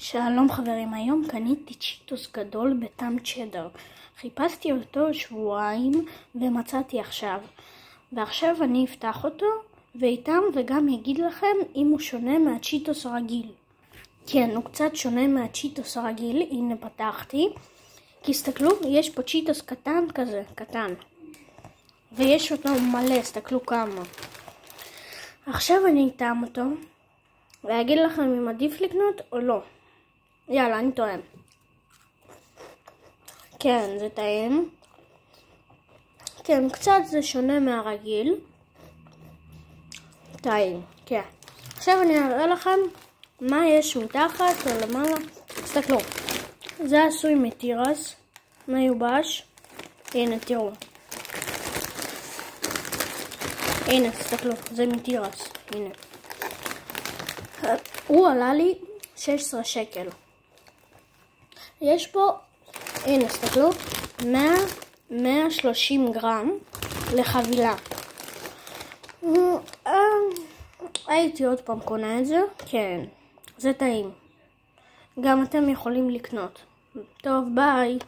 שלום חברים, היום קניתי צ'יטוס גדול בטעם צ'דר. חיפשתי אותו שבועיים ומצאתי עכשיו. ועכשיו אני אפתח אותו ואיתם וגם אגיד לכם אם הוא שונה מהצ'יטוס הרגיל. כן, הוא קצת שונה מהצ'יטוס הרגיל. הנה פתחתי. כי הסתכלו, יש פה צ'יטוס קטן כזה, קטן. ויש אותו מלא, הסתכלו כמה. עכשיו אני אטעם אותו ואגיד לכם אם עדיף לקנות או לא. יאללה, אני טועם. כן, זה טעים. כן, קצת זה שונה מהרגיל. טעים, כן. עכשיו אני אראה לכם מה יש מתחת או למעלה. תסתכלו. זה עשוי מתירס, מיובש. הנה, תראו. הנה, תסתכלו, זה מתירס. הנה. הוא עלה לי 16 שקל. יש פה, הנה, תסתכלו, 130 גרם לחבילה. הייתי עוד פעם קונה את זה. כן, זה טעים. גם אתם יכולים לקנות. טוב, ביי.